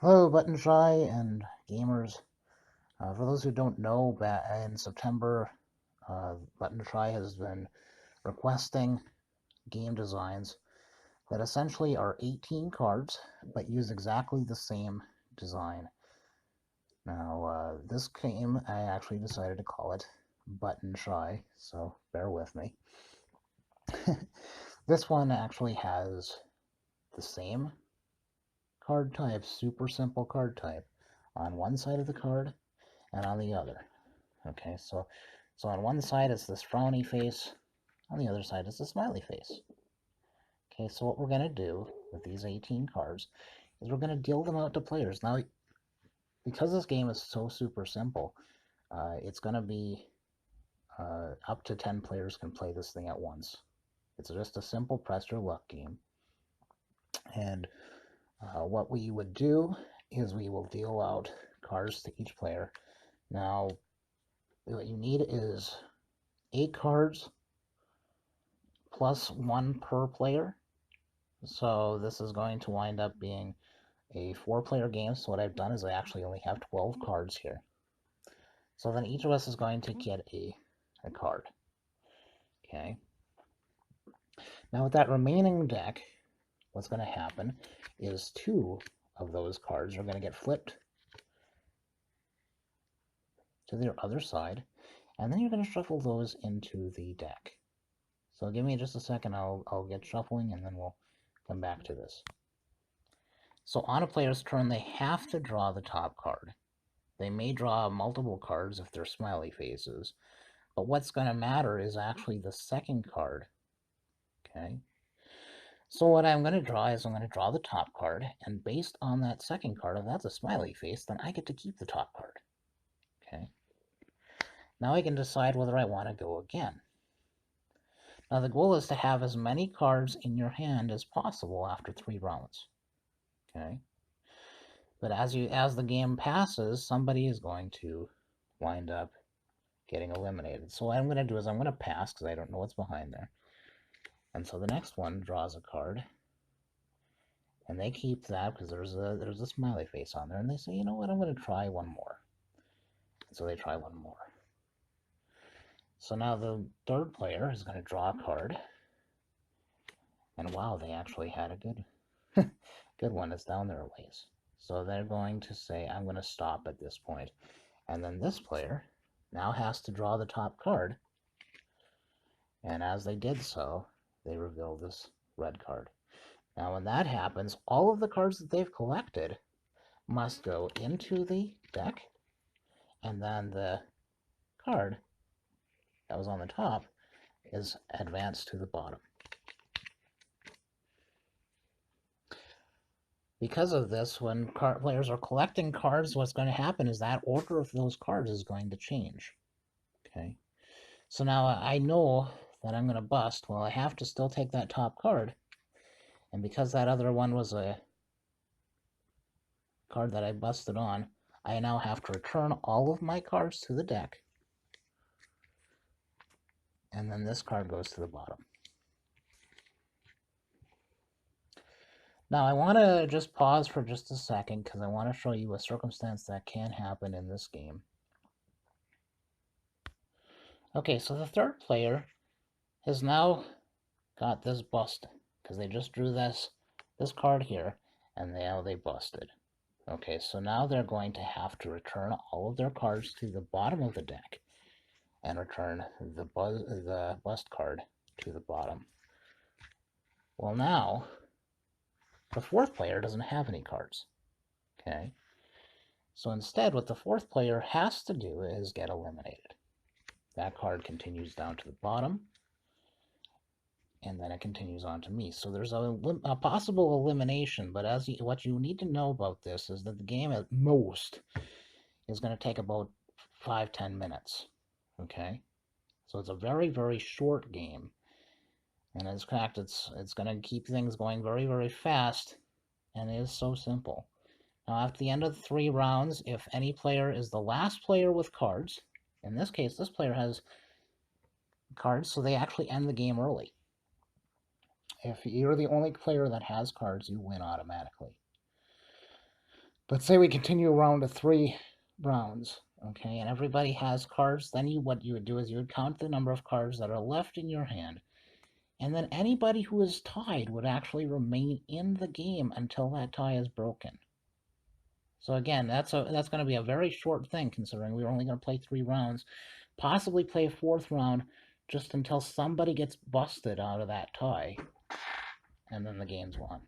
Hello, Button Shy and gamers. For those who don't know, in September, Button Shy has been requesting game designs that essentially are 18 cards, but use exactly the same design. Now, this game, I actually decided to call it Button Shy, so bear with me. This one actually has the same card type, super simple card type, on one side of the card and on the other. Okay, so on one side it's this frowny face, on the other side is the smiley face. Okay, so what we're going to do with these 18 cards is we're going to deal them out to players. Now, because this game is so super simple, it's going to be up to 10 players can play this thing at once. It's just a simple press your luck game. And what we would do is we will deal out cards to each player. Now, what you need is 8 cards plus 1 per player. So this is going to wind up being a 4-player game. So what I've done is I actually only have 12 cards here. So then each of us is going to get a card. Okay. Now with that remaining deck, what's going to happen is 2 of those cards are going to get flipped to the other side, and then you're going to shuffle those into the deck. So give me just a second, I'll get shuffling, and then we'll come back to this. So on a player's turn, they have to draw the top card. They may draw multiple cards if they're smiley faces, but what's going to matter is actually the second card. Okay. So what I'm going to draw is I'm going to draw the top card, and based on that second card, if that's a smiley face, then I get to keep the top card. Okay. Now I can decide whether I want to go again. Now the goal is to have as many cards in your hand as possible after 3 rounds. Okay. But as the game passes, somebody is going to wind up getting eliminated. So what I'm going to do is I'm going to pass because I don't know what's behind there. And so the next one draws a card, and they keep that because there's a smiley face on there, and they say, you know what, I'm going to try one more. And so they try one more. So now the third player is going to draw a card, and wow, they actually had a good good one. It's down there a ways. So they're going to say, I'm going to stop at this point. And then this player now has to draw the top card, and as they did so, they reveal this red card. Now when that happens, all of the cards that they've collected must go into the deck, and then the card that was on the top is advanced to the bottom. Because of this, when players are collecting cards, what's going to happen is that order of those cards is going to change. Okay, so now I know that I'm going to bust. Well, I have to still take that top card, and because that other one was a card that I busted on, I now have to return all of my cards to the deck, and then this card goes to the bottom. Now I want to just pause for just a second because I want to show you a circumstance that can happen in this game. Okay, so the third player has now got this bust because they just drew this card here, and now they busted. Okay, so now they're going to have to return all of their cards to the bottom of the deck and return the bust card to the bottom. Well, now the fourth player doesn't have any cards. Okay, so instead what the fourth player has to do is get eliminated. That card continues down to the bottom, and then it continues on to me. So there's a possible elimination, but what you need to know about this is that the game at most is going to take about 5-10 minutes. Okay, so it's a very, very short game, and in fact, it's going to keep things going very, very fast, and it is so simple. Now, after the end of the 3 rounds, if any player is the last player with cards, in this case, this player has cards, so they actually end the game early. If you're the only player that has cards, you win automatically. But say we continue around to 3 rounds, okay, and everybody has cards, then what you would do is you would count the number of cards that are left in your hand, and then anybody who is tied would actually remain in the game until that tie is broken. So again, that's going to be a very short thing, considering we're only going to play 3 rounds, possibly play a 4th round, just until somebody gets busted out of that tie, and then the game's won.